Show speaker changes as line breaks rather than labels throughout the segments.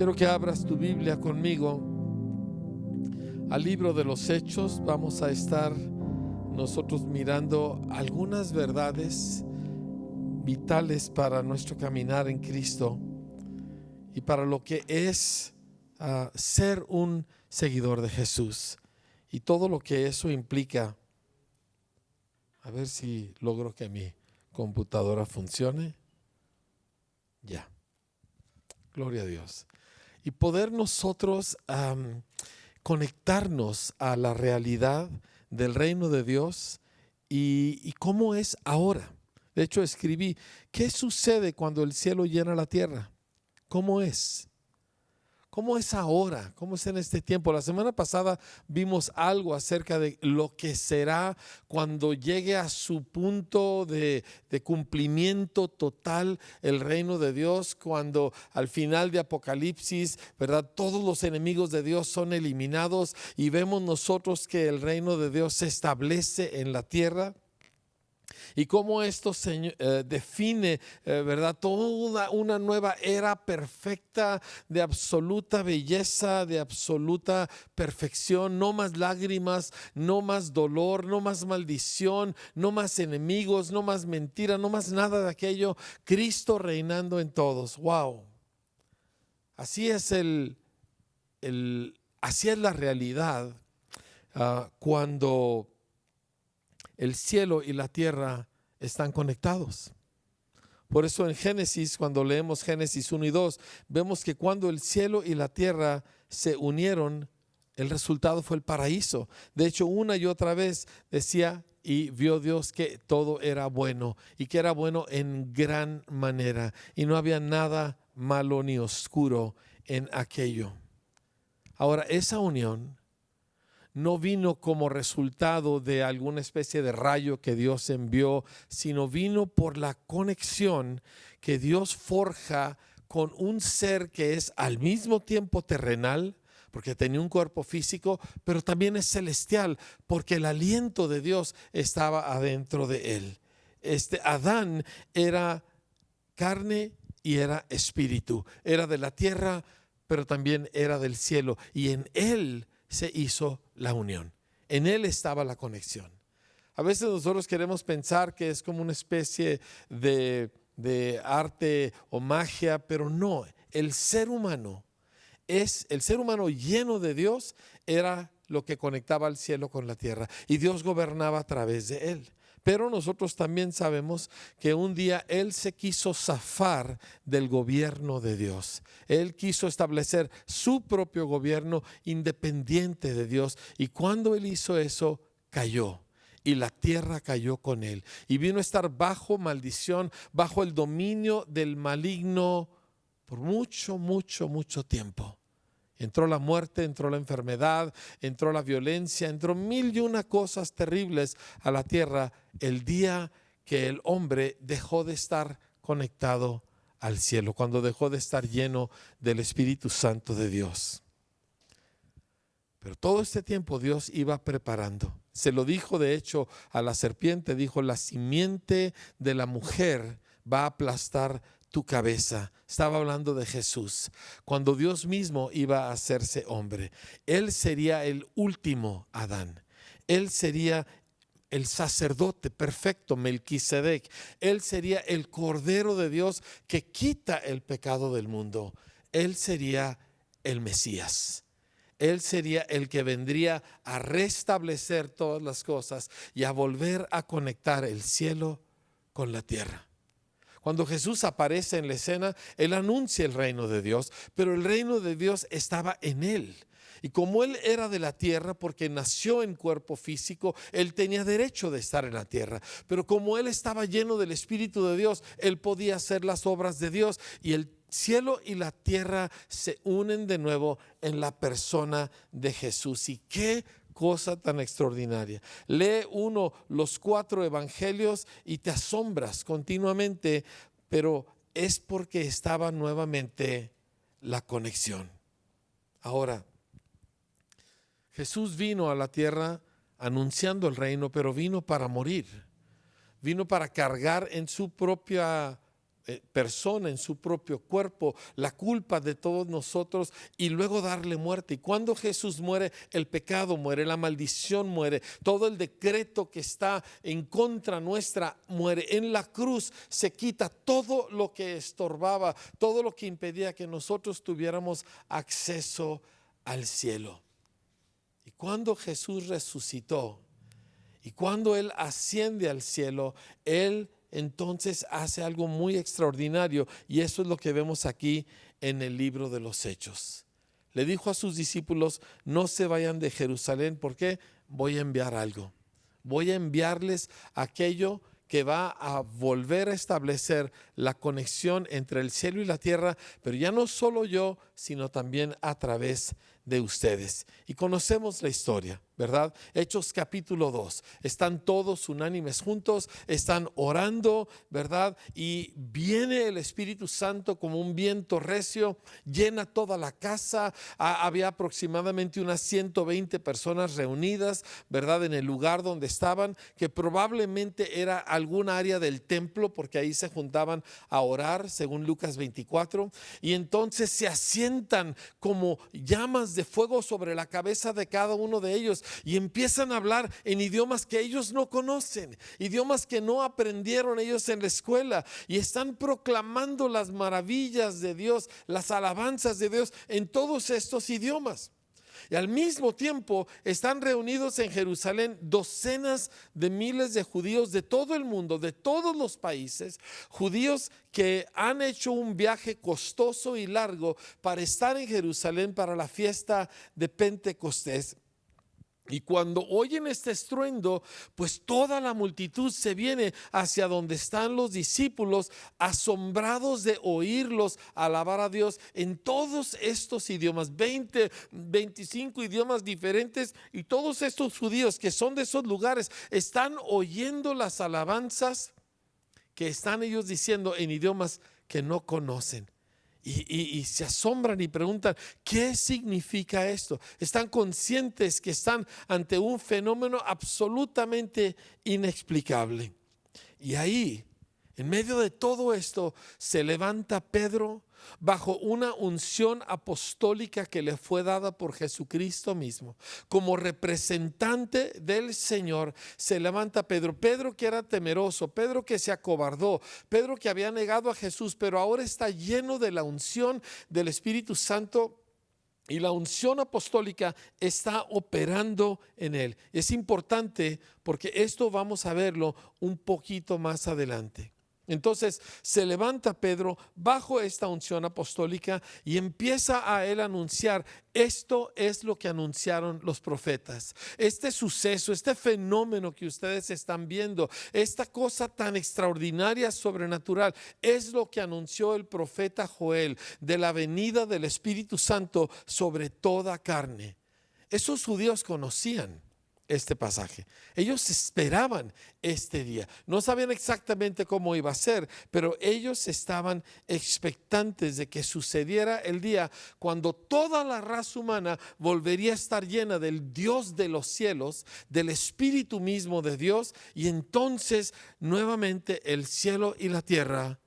Quiero que abras tu Biblia conmigo al libro de los Hechos. Vamos a estar nosotros mirando algunas verdades vitales para nuestro caminar en Cristo y para lo que es ser un seguidor de Jesús y todo lo que eso implica. A ver si logro que mi computadora funcione. Ya. Gloria a Dios. Y poder nosotros conectarnos a la realidad del reino de Dios y cómo es ahora. De hecho, escribí, ¿qué sucede cuando el cielo llena la tierra? ¿Cómo es? ¿Cómo es ahora? ¿Cómo es en este tiempo? La semana pasada vimos algo acerca de lo que será cuando llegue a su punto de cumplimiento total el reino de Dios, cuando al final de Apocalipsis, ¿verdad? Todos los enemigos de Dios son eliminados y vemos nosotros que el reino de Dios se establece en la tierra. Y cómo esto define, ¿verdad? Toda una nueva era perfecta, de absoluta belleza, de absoluta perfección. No más lágrimas, no más dolor, no más maldición, no más enemigos, no más mentira, no más nada de aquello. Cristo reinando en todos. ¡Wow! Así es así es la realidad cuando el cielo y la tierra están conectados. Por eso en Génesis, cuando leemos Génesis 1 y 2, vemos que cuando el cielo y la tierra se unieron, el resultado fue el paraíso. De hecho, una y otra vez decía, y vio Dios que todo era bueno, y que era bueno en gran manera, y no había nada malo ni oscuro en aquello. Ahora, esa unión no vino como resultado de alguna especie de rayo que Dios envió, sino vino por la conexión que Dios forja con un ser que es al mismo tiempo terrenal, porque tenía un cuerpo físico, pero también es celestial, porque el aliento de Dios estaba adentro de él. Adán era carne y era espíritu, era de la tierra, pero también era del cielo, y en él se hizo la unión. En él estaba la conexión. A veces nosotros queremos pensar que es como una especie de arte o magia, pero no. El ser humano lleno de Dios era lo que conectaba al cielo con la tierra, y Dios gobernaba a través de él. Pero nosotros también sabemos que un día Él se quiso zafar del gobierno de Dios. Él quiso establecer su propio gobierno independiente de Dios. Y cuando Él hizo eso, cayó. Y la tierra cayó con Él. Y vino a estar bajo maldición, bajo el dominio del maligno por mucho, mucho, mucho tiempo. Entró la muerte, entró la enfermedad, entró la violencia, entró mil y una cosas terribles a la tierra el día que el hombre dejó de estar conectado al cielo, cuando dejó de estar lleno del Espíritu Santo de Dios. Pero todo este tiempo Dios iba preparando. Se lo dijo de hecho a la serpiente, dijo, la simiente de la mujer va a aplastar tu cabeza. Estaba hablando de Jesús. Cuando Dios mismo iba a hacerse hombre, Él sería el último Adán. Él sería el sacerdote perfecto, Melquisedec. Él sería el Cordero de Dios que quita el pecado del mundo. Él sería el Mesías. Él sería el que vendría a restablecer todas las cosas y a volver a conectar el cielo con la tierra. Cuando Jesús aparece en la escena, Él anuncia el reino de Dios, pero el reino de Dios estaba en Él. Y como Él era de la tierra, porque nació en cuerpo físico, Él tenía derecho de estar en la tierra. Pero como Él estaba lleno del Espíritu de Dios, Él podía hacer las obras de Dios. Y el cielo y la tierra se unen de nuevo en la persona de Jesús. Y qué cosa tan extraordinaria. Lee uno los 4 evangelios y te asombras continuamente, pero es porque estaba nuevamente la conexión. Ahora, Jesús vino a la tierra anunciando el reino, pero vino para morir. Vino para cargar en su propia persona, en su propio cuerpo, la culpa de todos nosotros y luego darle muerte. Y cuando Jesús muere, el pecado muere, la maldición muere, todo el decreto que está en contra nuestra muere. En la cruz se quita todo lo que estorbaba, todo lo que impedía que nosotros tuviéramos acceso al cielo. Y cuando Jesús resucitó y cuando Él asciende al cielo, Él entonces hace algo muy extraordinario, y eso es lo que vemos aquí en el libro de los Hechos. Le dijo a sus discípulos: no se vayan de Jerusalén, porque voy a enviar algo. Voy a enviarles aquello que va a volver a establecer la conexión entre el cielo y la tierra, pero ya no solo yo, sino también a través de ustedes. Y conocemos la historia, ¿verdad? Hechos capítulo 2. Están todos unánimes juntos, están orando, ¿verdad? Y viene el Espíritu Santo como un viento recio, llena toda la casa. Había aproximadamente unas 120 personas reunidas, ¿verdad? En el lugar donde estaban, que probablemente era algún área del templo, porque ahí se juntaban a orar, según Lucas 24. Y entonces se asientan como llamas de fuego sobre la cabeza de cada uno de ellos y empiezan a hablar en idiomas que ellos no conocen, idiomas que no aprendieron ellos en la escuela, y están proclamando las maravillas de Dios, las alabanzas de Dios en todos estos idiomas. Y al mismo tiempo están reunidos en Jerusalén docenas de miles de judíos de todo el mundo, de todos los países, judíos que han hecho un viaje costoso y largo para estar en Jerusalén para la fiesta de Pentecostés. Y cuando oyen este estruendo, pues toda la multitud se viene hacia donde están los discípulos, asombrados de oírlos alabar a Dios en todos estos idiomas, 25 idiomas diferentes, y todos estos judíos que son de esos lugares están oyendo las alabanzas que están ellos diciendo en idiomas que no conocen. Y se asombran y preguntan: ¿qué significa esto? Están conscientes que están ante un fenómeno absolutamente inexplicable. Y ahí, en medio de todo esto, se levanta Pedro bajo una unción apostólica que le fue dada por Jesucristo mismo. Como representante del Señor se levanta Pedro. Pedro que era temeroso, Pedro que se acobardó, Pedro que había negado a Jesús, pero ahora está lleno de la unción del Espíritu Santo. Y la unción apostólica está operando en él. Es importante porque esto vamos a verlo un poquito más adelante. Entonces se levanta Pedro bajo esta unción apostólica y empieza a él anunciar: esto es lo que anunciaron los profetas. Este suceso, este fenómeno que ustedes están viendo, esta cosa tan extraordinaria, sobrenatural, es lo que anunció el profeta Joel de la venida del Espíritu Santo sobre toda carne. Esos judíos conocían este pasaje. Ellos esperaban este día. No sabían exactamente cómo iba a ser, pero ellos estaban expectantes de que sucediera el día cuando toda la raza humana volvería a estar llena del Dios de los cielos, del Espíritu mismo de Dios, y entonces nuevamente el cielo y la tierra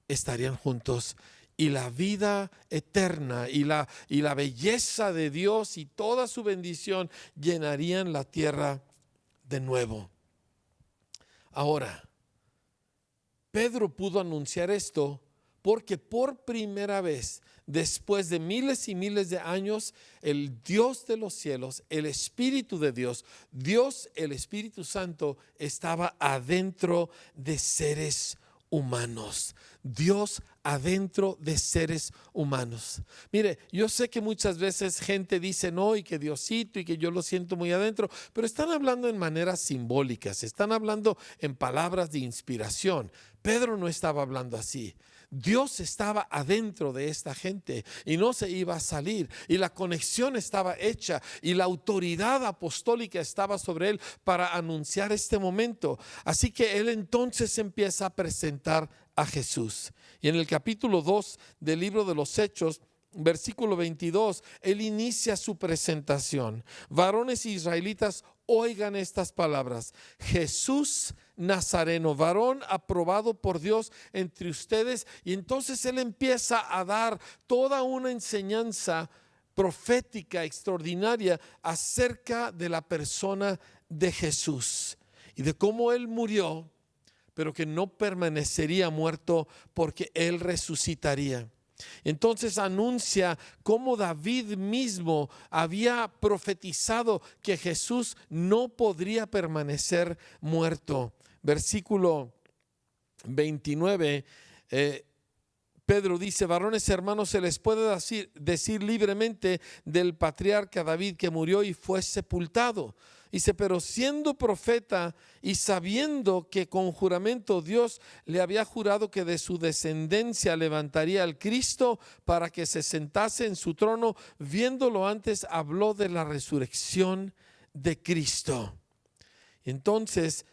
estarían juntos. Y la vida eterna y la belleza de Dios y toda su bendición llenarían la tierra de nuevo. Ahora, Pedro pudo anunciar esto porque por primera vez, después de miles y miles de años, el Dios de los cielos, el Espíritu de Dios, Dios, el Espíritu Santo, estaba adentro de seres humanos. Dios adentro de seres humanos. Mire, yo sé que muchas veces gente dice no, y que Diosito, y que yo lo siento muy adentro, pero están hablando en maneras simbólicas, están hablando en palabras de inspiración. Pedro no estaba hablando así. Dios estaba adentro de esta gente y no se iba a salir, y la conexión estaba hecha y la autoridad apostólica estaba sobre él para anunciar este momento. Así que él entonces empieza a presentar a Jesús, y en el capítulo 2 del libro de los Hechos, versículo 22, él inicia su presentación. Varones israelitas, oigan estas palabras: Jesús Nazareno, varón aprobado por Dios entre ustedes. Y entonces él empieza a dar toda una enseñanza profética extraordinaria acerca de la persona de Jesús y de cómo él murió, pero que no permanecería muerto porque él resucitaría. Entonces anuncia cómo David mismo había profetizado que Jesús no podría permanecer muerto. Versículo 29, Pedro dice: varones hermanos, se les puede decir libremente del patriarca David, que murió y fue sepultado. Dice: pero siendo profeta y sabiendo que con juramento Dios le había jurado que de su descendencia levantaría al Cristo para que se sentase en su trono, viéndolo antes, habló de la resurrección de Cristo. Entonces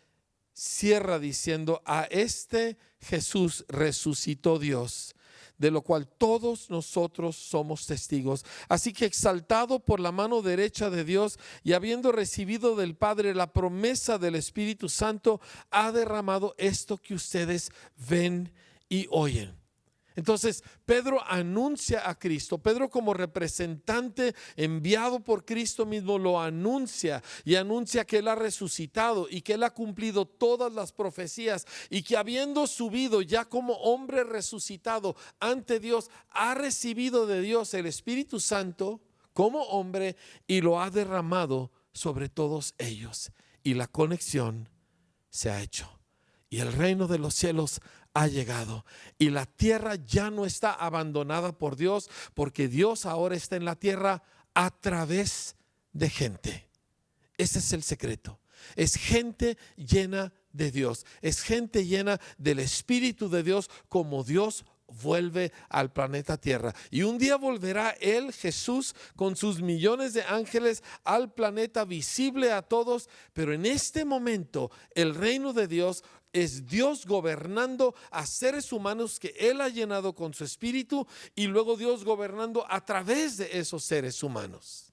cierra diciendo: a este Jesús resucitó Dios, de lo cual todos nosotros somos testigos. Así que, exaltado por la mano derecha de Dios y habiendo recibido del Padre la promesa del Espíritu Santo, ha derramado esto que ustedes ven y oyen. Entonces Pedro anuncia a Cristo. Pedro, como representante enviado por Cristo mismo, lo anuncia y anuncia que él ha resucitado y que él ha cumplido todas las profecías, y que habiendo subido ya como hombre resucitado ante Dios, ha recibido de Dios el Espíritu Santo como hombre y lo ha derramado sobre todos ellos, y la conexión se ha hecho y el reino de los cielos ha llegado, y la tierra ya no está abandonada por Dios, porque Dios ahora está en la tierra a través de gente. Ese es el secreto. Es gente llena de Dios, es gente llena del Espíritu de Dios, como Dios vuelve al planeta Tierra. Y un día volverá él, Jesús, con sus millones de ángeles al planeta, visible a todos. Pero en este momento el reino de Dios es Dios gobernando a seres humanos que él ha llenado con su Espíritu, y luego Dios gobernando a través de esos seres humanos.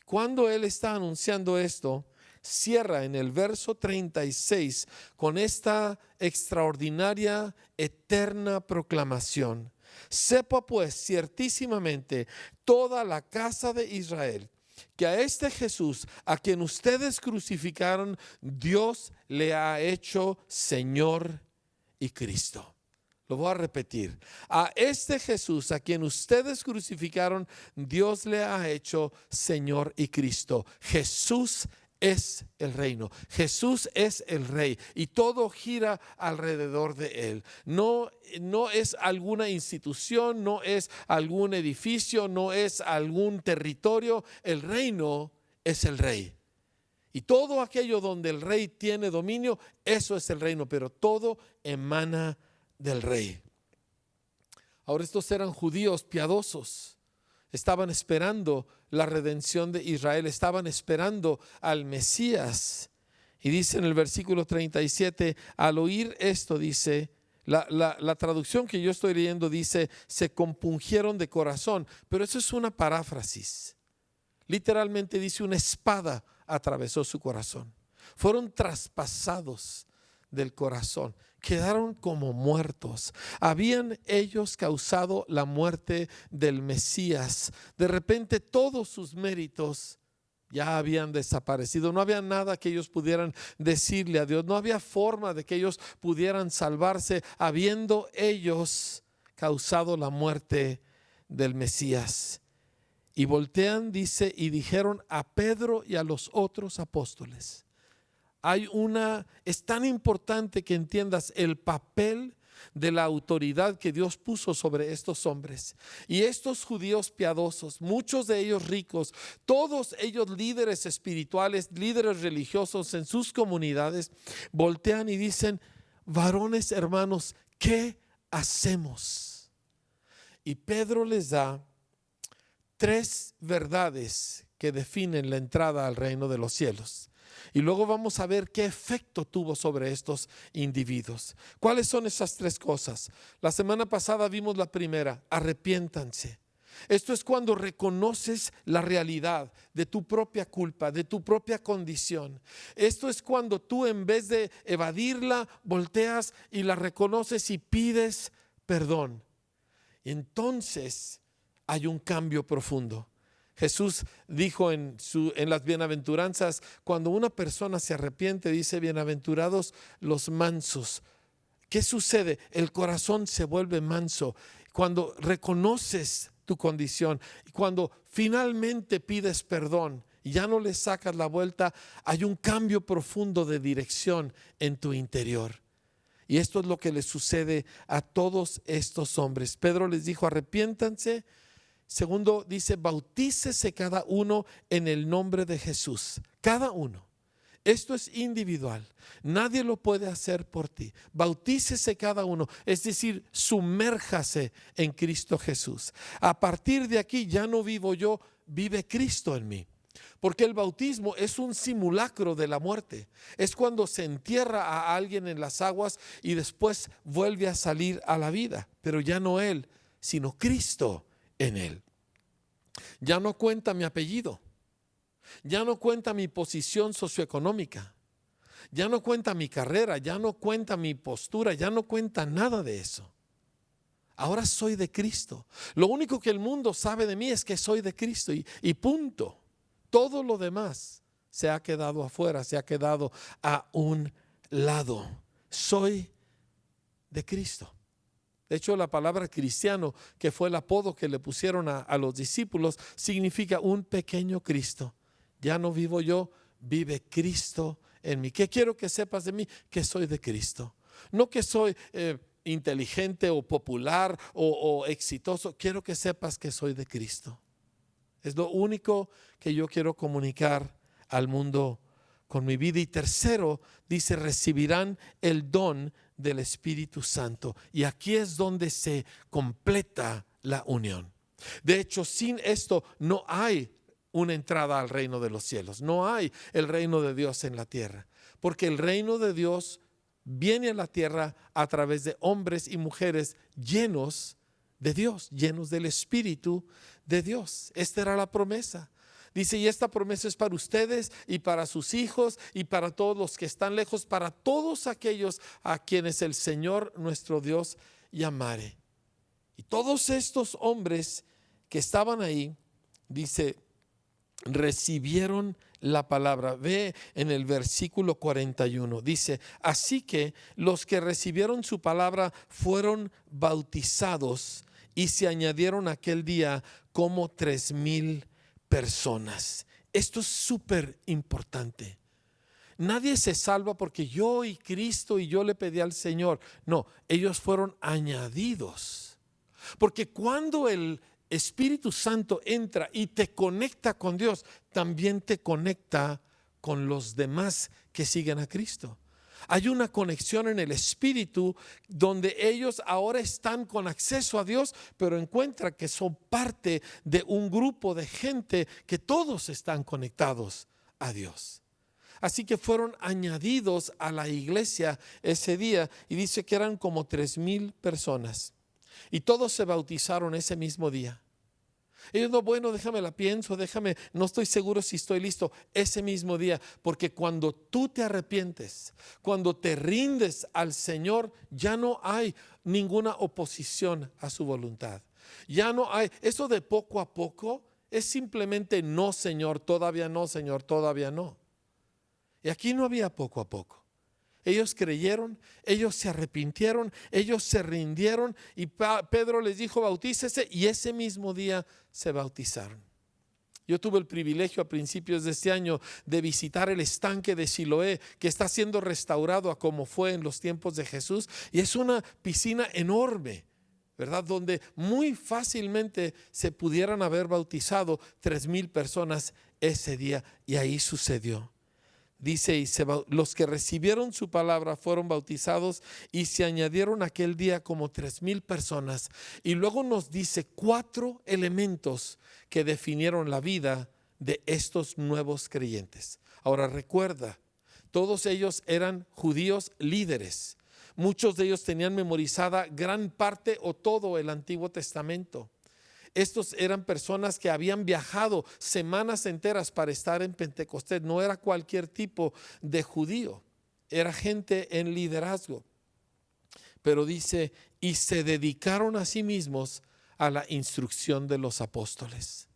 Cuando él está anunciando esto, cierra en el verso 36 con esta extraordinaria, eterna proclamación: sepa pues ciertísimamente toda la casa de Israel que a este Jesús, a quien ustedes crucificaron, Dios le ha hecho Señor y Cristo. Lo voy a repetir: a este Jesús, a quien ustedes crucificaron, Dios le ha hecho Señor y Cristo. Jesús es el reino, Jesús es el rey, y todo gira alrededor de él. No es alguna institución, no es algún edificio, no es algún territorio. El reino es el rey, y todo aquello donde el rey tiene dominio, eso es el reino, pero todo emana del rey. Ahora, estos eran judíos piadosos. Estaban esperando la redención de Israel, estaban esperando al Mesías. Y dice en el versículo 37, al oír esto, dice, la traducción que yo estoy leyendo dice: se compungieron de corazón, pero eso es una paráfrasis. Literalmente dice: una espada atravesó su corazón. Fueron traspasados del corazón, quedaron como muertos. Habían ellos causado la muerte del Mesías. De repente todos sus méritos ya habían desaparecido. No había nada que ellos pudieran decirle a Dios. No había forma de que ellos pudieran salvarse, habiendo ellos causado la muerte del Mesías. Y voltean, dice, y dijeron a Pedro y a los otros apóstoles. Es tan importante que entiendas el papel de la autoridad que Dios puso sobre estos hombres. Y estos judíos piadosos, muchos de ellos ricos, todos ellos líderes espirituales, líderes religiosos en sus comunidades, voltean y dicen: varones hermanos, ¿qué hacemos? Y Pedro les da 3 verdades que definen la entrada al reino de los cielos. Y luego vamos a ver qué efecto tuvo sobre estos individuos. ¿Cuáles son esas 3 cosas? La semana pasada vimos la primera: arrepiéntanse. Esto es cuando reconoces la realidad de tu propia culpa, de tu propia condición. Esto es cuando tú, en vez de evadirla, volteas y la reconoces y pides perdón. Entonces hay un cambio profundo. Jesús dijo en las bienaventuranzas, cuando una persona se arrepiente, dice: bienaventurados los mansos. ¿Qué sucede? El corazón se vuelve manso. Cuando reconoces tu condición, cuando finalmente pides perdón, ya no le sacas la vuelta, hay un cambio profundo de dirección en tu interior. Y esto es lo que le sucede a todos estos hombres. Pedro les dijo: arrepiéntanse. Segundo, dice: bautícese cada uno en el nombre de Jesús. Cada uno. Esto es individual. Nadie lo puede hacer por ti. Bautícese cada uno, es decir, sumérjase en Cristo Jesús. A partir de aquí ya no vivo yo, vive Cristo en mí. Porque el bautismo es un simulacro de la muerte. Es cuando se entierra a alguien en las aguas y después vuelve a salir a la vida. Pero ya no él, sino Cristo en él. Ya no cuenta mi apellido. Ya no cuenta mi posición socioeconómica. Ya no cuenta mi carrera. Ya no cuenta mi postura. Ya no cuenta nada de eso. Ahora soy de Cristo. Lo único que el mundo sabe de mí es que soy de Cristo y punto. Todo lo demás se ha quedado afuera, se ha quedado a un lado. Soy de Cristo. De hecho, la palabra cristiano, que fue el apodo que le pusieron a los discípulos, significa un pequeño Cristo. Ya no vivo yo, vive Cristo en mí. ¿Qué quiero que sepas de mí? Que soy de Cristo. No que soy inteligente o popular o exitoso. Quiero que sepas que soy de Cristo. Es lo único que yo quiero comunicar al mundo con mi vida. Y tercero, dice: recibirán el don del Espíritu Santo. Y aquí es donde se completa la unión. De hecho, sin esto no hay una entrada al reino de los cielos. No hay el reino de Dios en la tierra. Porque el reino de Dios viene a la tierra a través de hombres y mujeres llenos de Dios, llenos del Espíritu de Dios. Esta era la promesa. Dice: y esta promesa es para ustedes y para sus hijos y para todos los que están lejos, para todos aquellos a quienes el Señor nuestro Dios llamare. Y todos estos hombres que estaban ahí, dice, recibieron la palabra. Ve en el versículo 41, dice: así que los que recibieron su palabra fueron bautizados y se añadieron aquel día como 3,000 personas. Esto es súper importante. Nadie se salva porque yo y Cristo y yo le pedí al Señor. No, ellos fueron añadidos. Porque cuando el Espíritu Santo entra y te conecta con Dios, también te conecta con los demás que siguen a Cristo. Hay una conexión en el Espíritu donde ellos ahora están con acceso a Dios, pero encuentran que son parte de un grupo de gente que todos están conectados a Dios. Así que fueron añadidos a la iglesia ese día y dice que eran como 3,000 personas. Y todos se bautizaron ese mismo día. Ellos no, bueno, déjame la pienso, no estoy seguro si estoy listo. Ese mismo día, porque cuando tú te arrepientes, cuando te rindes al Señor, ya no hay ninguna oposición a su voluntad. Ya no hay, eso de poco a poco es simplemente no, Señor, todavía no, Señor, todavía no. Y aquí no había poco a poco. Ellos creyeron, ellos se arrepintieron, ellos se rindieron y Pedro les dijo: bautícese, y ese mismo día se bautizaron. Yo tuve el privilegio a principios de este año de visitar el estanque de Siloé, que está siendo restaurado a como fue en los tiempos de Jesús, y es una piscina enorme, ¿verdad? Donde muy fácilmente se pudieran haber bautizado 3,000 personas ese día, y ahí sucedió. Dice: y los que recibieron su palabra fueron bautizados y se añadieron aquel día como 3,000 personas. Y luego nos dice 4 elementos que definieron la vida de estos nuevos creyentes. Ahora recuerda, todos ellos eran judíos líderes. Muchos de ellos tenían memorizada gran parte o todo el Antiguo Testamento. Estos eran personas que habían viajado semanas enteras para estar en Pentecostés. No era cualquier tipo de judío, era gente en liderazgo. Pero dice, y se dedicaron a sí mismos a la instrucción de los apóstoles.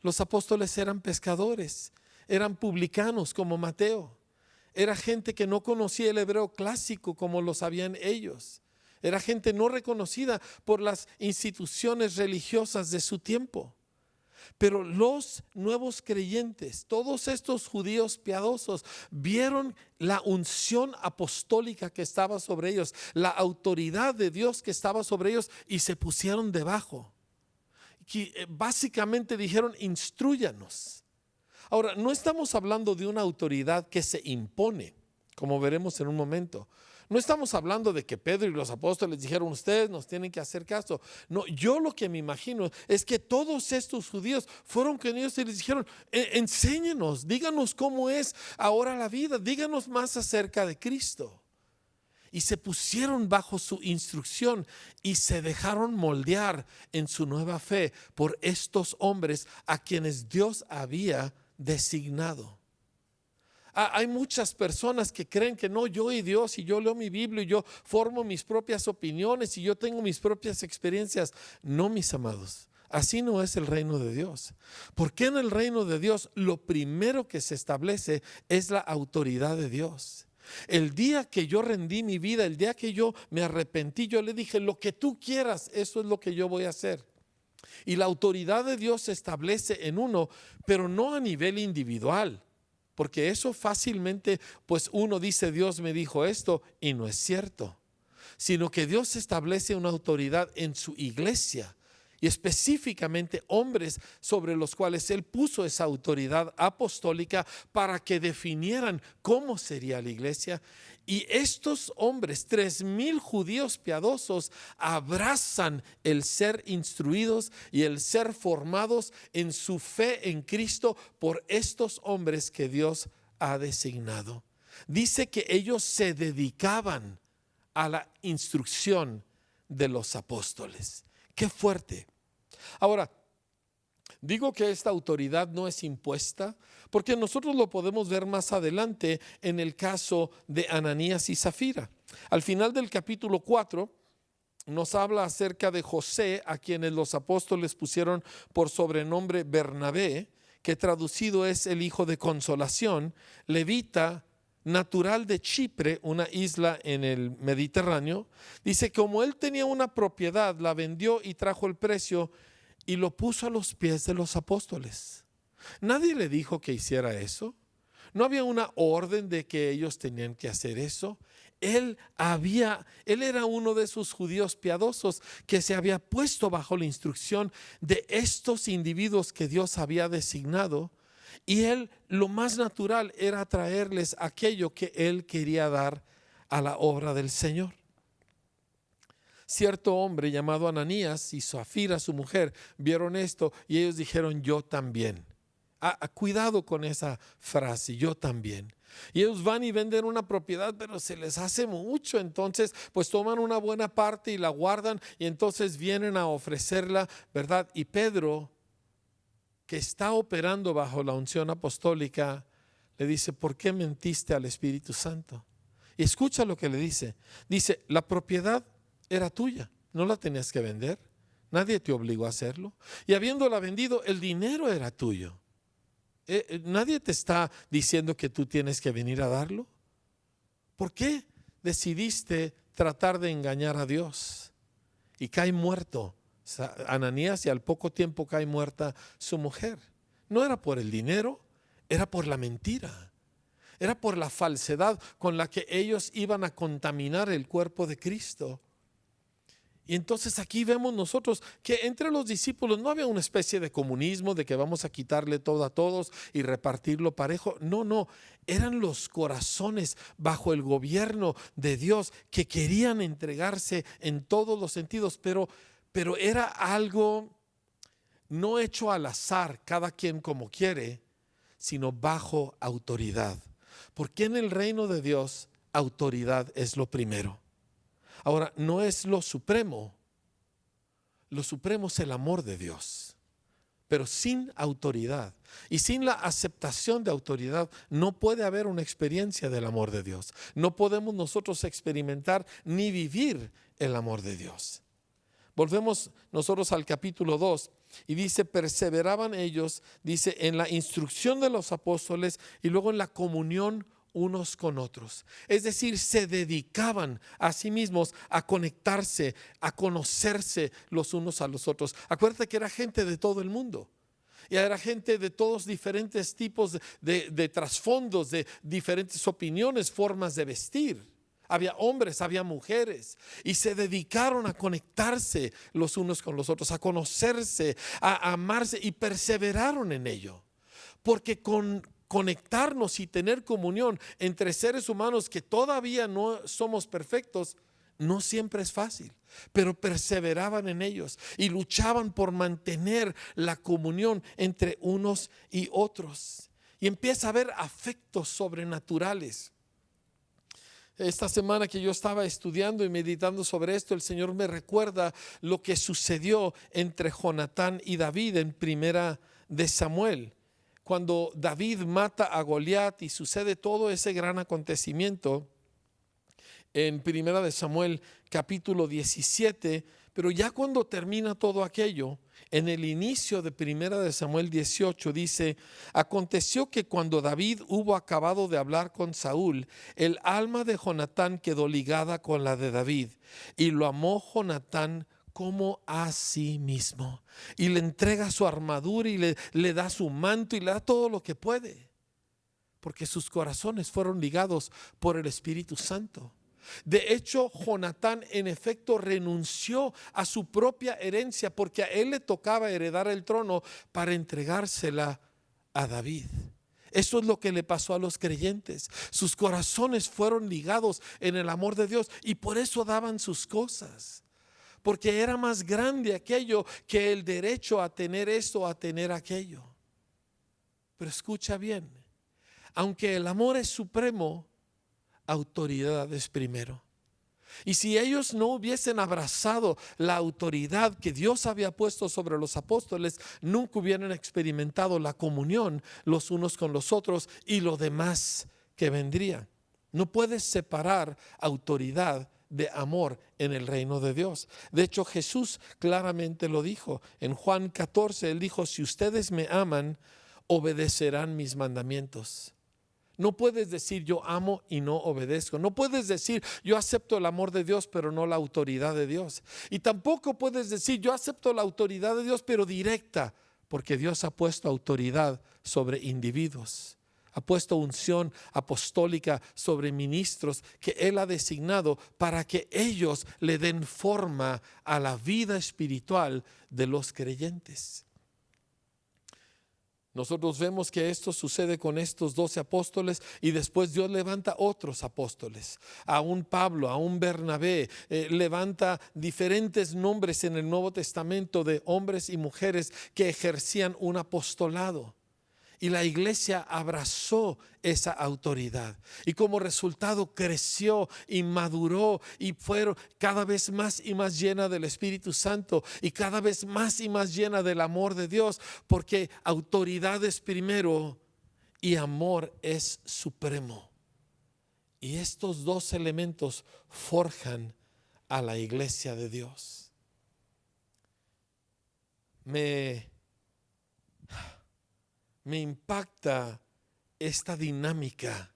Los apóstoles eran pescadores, eran publicanos como Mateo. Era gente que no conocía el hebreo clásico como lo sabían ellos. Era gente no reconocida por las instituciones religiosas de su tiempo. Pero los nuevos creyentes, todos estos judíos piadosos, vieron la unción apostólica que estaba sobre ellos, la autoridad de Dios que estaba sobre ellos, y se pusieron debajo. Básicamente dijeron, instrúyanos. Ahora, no estamos hablando de una autoridad que se impone, como veremos en un momento. No estamos hablando de que Pedro y los apóstoles dijeron, ustedes nos tienen que hacer caso. No, yo lo que me imagino es que todos estos judíos fueron con ellos y les dijeron, enséñenos, díganos cómo es ahora la vida, díganos más acerca de Cristo. Y se pusieron bajo su instrucción y se dejaron moldear en su nueva fe por estos hombres a quienes Dios había designado. Hay muchas personas que creen que no, yo y Dios, y yo leo mi Biblia y yo formo mis propias opiniones y yo tengo mis propias experiencias. No, mis amados, así no es el reino de Dios. Porque en el reino de Dios lo primero que se establece es la autoridad de Dios. El día que yo rendí mi vida, el día que yo me arrepentí, yo le dije, lo que tú quieras, eso es lo que yo voy a hacer. Y la autoridad de Dios se establece en uno, pero no a nivel individual. Porque eso fácilmente, pues uno dice, Dios me dijo esto, y no es cierto. Sino que Dios establece una autoridad en su iglesia, y específicamente hombres sobre los cuales Él puso esa autoridad apostólica para que definieran cómo sería la iglesia. Y estos hombres, 3,000 judíos piadosos, abrazan el ser instruidos y el ser formados en su fe en Cristo por estos hombres que Dios ha designado. Dice que ellos se dedicaban a la instrucción de los apóstoles. ¡Qué fuerte! Ahora, digo que esta autoridad no es impuesta porque nosotros lo podemos ver más adelante en el caso de Ananías y Zafira. Al final del capítulo 4 nos habla acerca de José, a quienes los apóstoles pusieron por sobrenombre Bernabé, que traducido es el hijo de consolación, levita, natural de Chipre, una isla en el Mediterráneo. Dice que como él tenía una propiedad, la vendió y trajo el precio y lo puso a los pies de los apóstoles. Nadie le dijo que hiciera eso. No había una orden de que ellos tenían que hacer eso. Él era uno de esos judíos piadosos que se había puesto bajo la instrucción de estos individuos que Dios había designado. Y él, lo más natural era traerles aquello que él quería dar a la obra del Señor. Cierto hombre llamado Ananías y Zafira, su mujer, vieron esto y ellos dijeron, yo también. Cuidado con esa frase, yo también. Y ellos van y venden una propiedad, pero se les hace mucho, entonces pues toman una buena parte y la guardan y entonces vienen a ofrecerla, ¿verdad? Y Pedro, que está operando bajo la unción apostólica, le dice, ¿por qué mentiste al Espíritu Santo? Y escucha lo que le dice. Dice, la propiedad era tuya, no la tenías que vender, nadie te obligó a hacerlo. Y habiéndola vendido, el dinero era tuyo. Nadie te está diciendo que tú tienes que venir a darlo. ¿Por qué decidiste tratar de engañar a Dios? Y cae muerto Ananías y al poco tiempo cae muerta su mujer. No era por el dinero, era por la mentira. Era por la falsedad con la que ellos iban a contaminar el cuerpo de Cristo. Y entonces aquí vemos nosotros que entre los discípulos no había una especie de comunismo de que vamos a quitarle todo a todos y repartirlo parejo. No, eran los corazones bajo el gobierno de Dios que querían entregarse en todos los sentidos, pero era algo no hecho al azar, cada quien como quiere, sino bajo autoridad. Porque en el reino de Dios, autoridad es lo primero. Ahora, no es lo supremo, Lo supremo es el amor de Dios. Pero sin autoridad y sin la aceptación de autoridad no puede haber una experiencia del amor de Dios. No podemos nosotros experimentar ni vivir el amor de Dios. Volvemos nosotros al capítulo 2 y dice, perseveraban ellos, dice, en la instrucción de los apóstoles y luego en la comunión unos con otros. Es decir, se dedicaban a sí mismos a conectarse, a conocerse los unos a los otros. Acuérdate que era gente de todo el mundo. Y era gente de todos diferentes tipos de trasfondos, de diferentes opiniones, formas de vestir. Había hombres, había mujeres, y se dedicaron a conectarse los unos con los otros, a conocerse, a amarse, y perseveraron en ello. Porque con conectarnos y tener comunión entre seres humanos que todavía no somos perfectos, no siempre es fácil, pero perseveraban en ellos y luchaban por mantener la comunión entre unos y otros. Y empieza a haber afectos sobrenaturales. Esta semana que yo estaba estudiando y meditando sobre esto, el Señor me recuerda lo que sucedió entre Jonatán y David en Primera de Samuel. Cuando David mata a Goliat y sucede todo ese gran acontecimiento en Primera de Samuel capítulo 17, pero ya cuando termina todo aquello, en el inicio de Primera de Samuel 18 dice, aconteció que cuando David hubo acabado de hablar con Saúl, el alma de Jonatán quedó ligada con la de David, y lo amó Jonatán como a sí mismo, y le entrega su armadura y le da su manto y le da todo lo que puede, porque sus corazones fueron ligados por el Espíritu Santo. De hecho, Jonatán en efecto renunció a su propia herencia porque a él le tocaba heredar el trono para entregársela a David. Eso es lo que le pasó a los creyentes. Sus corazones fueron ligados en el amor de Dios y por eso daban sus cosas. Porque era más grande aquello que el derecho a tener esto, a tener aquello. Pero escucha bien, aunque el amor es supremo, autoridad es primero. Y si ellos no hubiesen abrazado la autoridad que Dios había puesto sobre los apóstoles, nunca hubieran experimentado la comunión los unos con los otros y lo demás que vendría. No puedes separar autoridad de amor en el reino de Dios. De hecho, Jesús claramente lo dijo. En Juan 14, Él dijo, si ustedes me aman, obedecerán mis mandamientos. No puedes decir yo amo y no obedezco. No puedes decir yo acepto el amor de Dios pero no la autoridad de Dios. Y tampoco puedes decir yo acepto la autoridad de Dios pero directa, porque Dios ha puesto autoridad sobre individuos. Ha puesto unción apostólica sobre ministros que Él ha designado para que ellos le den forma a la vida espiritual de los creyentes. Nosotros vemos que esto sucede con estos 12 apóstoles y después Dios levanta otros apóstoles, a un Pablo, a un Bernabé, levanta diferentes nombres en el Nuevo Testamento de hombres y mujeres que ejercían un apostolado. Y la iglesia abrazó esa autoridad y como resultado creció y maduró y fueron cada vez más y más llena del Espíritu Santo y cada vez más y más llena del amor de Dios, porque autoridad es primero y amor es supremo. Y estos dos elementos forjan a la iglesia de Dios. Me impacta esta dinámica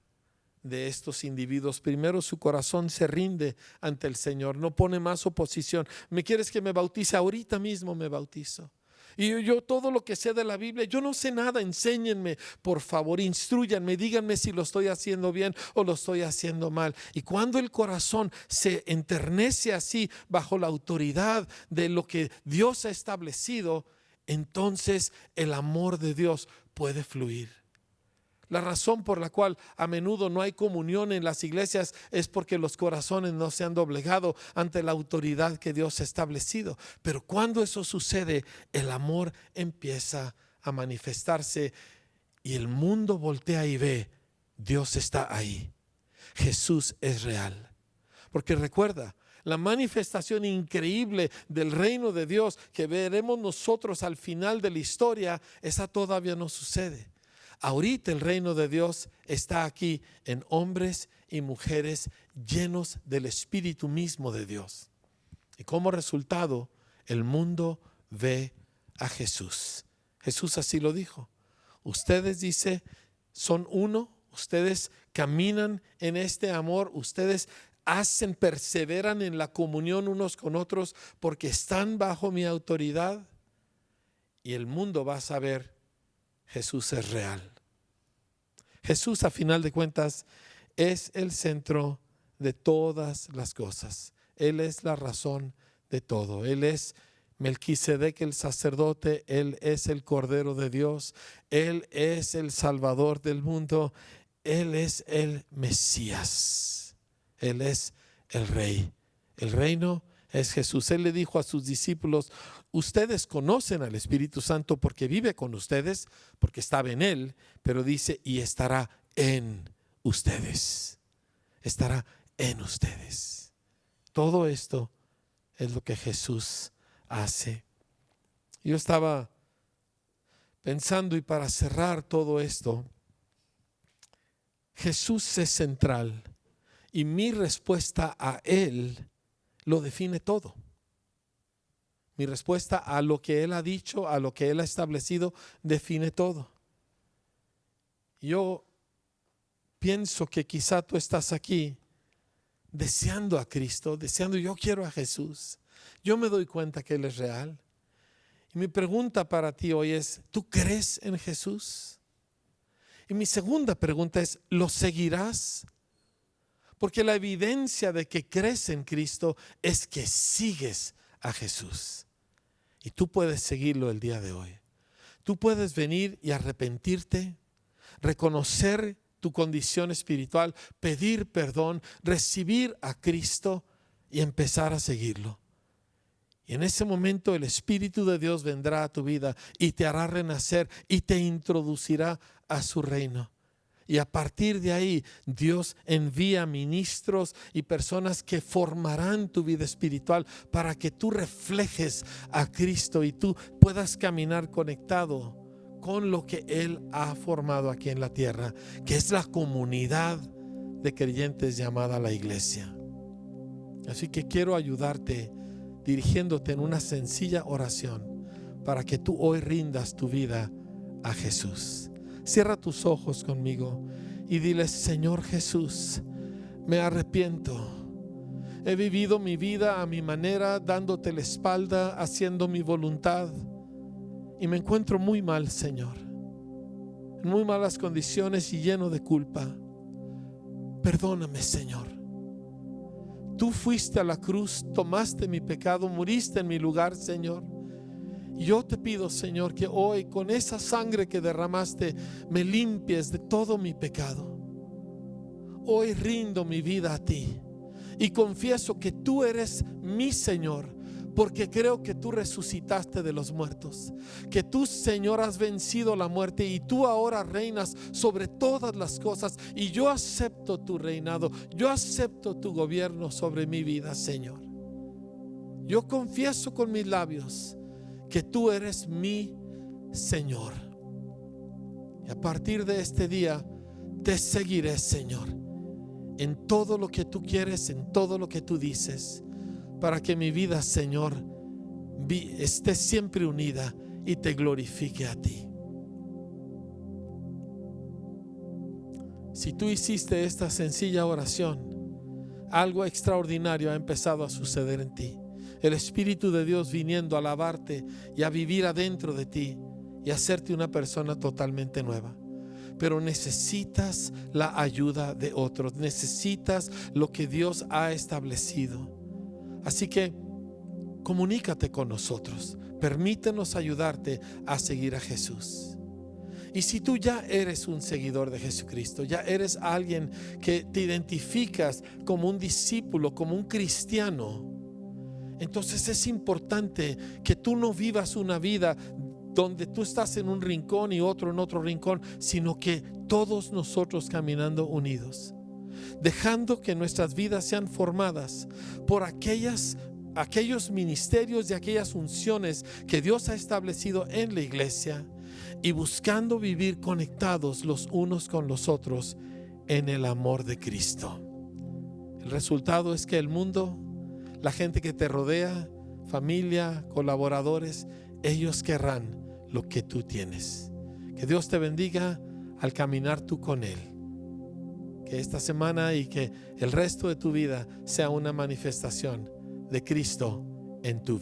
de estos individuos. Primero su corazón se rinde ante el Señor, no pone más oposición. ¿Me quieres que me bautice? Ahorita mismo me bautizo. Y yo todo lo que sé de la Biblia, yo no sé nada, enséñenme, por favor, instrúyanme, díganme si lo estoy haciendo bien o lo estoy haciendo mal. Y cuando el corazón se enternece así bajo la autoridad de lo que Dios ha establecido, entonces el amor de Dios puede fluir. La razón por la cual a menudo no hay comunión en las iglesias es porque los corazones no se han doblegado ante la autoridad que Dios ha establecido. Pero cuando eso sucede, el amor empieza a manifestarse y el mundo voltea y ve, Dios está ahí. Jesús es real. Porque recuerda, La manifestación increíble del reino de Dios que veremos nosotros al final de la historia, esa todavía no sucede. Ahorita el reino de Dios está aquí en hombres y mujeres llenos del Espíritu mismo de Dios. Y como resultado, el mundo ve a Jesús. Jesús así lo dijo. Ustedes, dice, son uno, ustedes caminan en este amor, ustedes perseveran en la comunión unos con otros porque están bajo mi autoridad, y el mundo va a saber Jesús es real. Jesús, a final de cuentas, es el centro de todas las cosas. Él es la razón de todo. Él es Melquisedec el sacerdote, Él es el Cordero de Dios, Él es el Salvador del mundo, Él es el Mesías, Él es el Rey. El reino es Jesús. Él le dijo a sus discípulos: ustedes conocen al Espíritu Santo porque vive con ustedes, porque estaba en Él, pero dice, y estará en ustedes. Estará en ustedes. Todo esto es lo que Jesús hace. Yo estaba pensando, y para cerrar todo esto, Jesús es central y mi respuesta a Él lo define todo. Mi respuesta a lo que Él ha dicho, a lo que Él ha establecido, define todo. Yo pienso que quizá tú estás aquí deseando a Cristo, deseando, yo quiero a Jesús. Yo me doy cuenta que Él es real. Y mi pregunta para ti hoy es: ¿tú crees en Jesús? Y mi segunda pregunta es: ¿lo seguirás? Porque la evidencia de que crees en Cristo es que sigues a Jesús. Y tú puedes seguirlo el día de hoy. Tú puedes venir y arrepentirte, reconocer tu condición espiritual, pedir perdón, recibir a Cristo y empezar a seguirlo. Y en ese momento el Espíritu de Dios vendrá a tu vida y te hará renacer y te introducirá a su reino. Y a partir de ahí, Dios envía ministros y personas que formarán tu vida espiritual para que tú reflejes a Cristo y tú puedas caminar conectado con lo que Él ha formado aquí en la tierra, que es la comunidad de creyentes llamada la iglesia. Así que quiero ayudarte dirigiéndote en una sencilla oración para que tú hoy rindas tu vida a Jesús. Cierra tus ojos conmigo y dile: Señor Jesús, me arrepiento. He vivido mi vida a mi manera, dándote la espalda, haciendo mi voluntad. Y me encuentro muy mal, Señor, en muy malas condiciones y lleno de culpa. Perdóname, Señor. Tú fuiste a la cruz, tomaste mi pecado, muriste en mi lugar, Señor. Y yo te pido, Señor, que hoy con esa sangre que derramaste me limpies de todo mi pecado. Hoy rindo mi vida a ti y confieso que tú eres mi Señor, porque creo que tú resucitaste de los muertos, que tú, Señor, has vencido la muerte y tú ahora reinas sobre todas las cosas, y yo acepto tu reinado, yo acepto tu gobierno sobre mi vida, Señor. Yo confieso con mis labios que tú eres mi Señor, y a partir de este día te seguiré, Señor, en todo lo que tú quieres, en todo lo que tú dices, para que mi vida, Señor, esté siempre unida y te glorifique a ti. Si tú hiciste esta sencilla oración, algo extraordinario ha empezado a suceder en ti. El Espíritu de Dios viniendo a alabarte y a vivir adentro de ti y a hacerte una persona totalmente nueva. Pero necesitas la ayuda de otros, necesitas lo que Dios ha establecido. Así que comunícate con nosotros, permítenos ayudarte a seguir a Jesús. Y si tú ya eres un seguidor de Jesucristo, ya eres alguien que te identificas como un discípulo, como un cristiano, entonces es importante que tú no vivas una vida donde tú estás en un rincón y otro en otro rincón, sino que todos nosotros caminando unidos. dejando que nuestras vidas sean formadas por aquellos ministerios y aquellas unciones que Dios ha establecido en la iglesia, y buscando vivir conectados los unos con los otros en el amor de Cristo. El resultado es que el mundo, la gente que te rodea, familia, colaboradores, ellos querrán lo que tú tienes. Que Dios te bendiga al caminar tú con Él. Que esta semana y que el resto de tu vida sea una manifestación de Cristo en tu vida.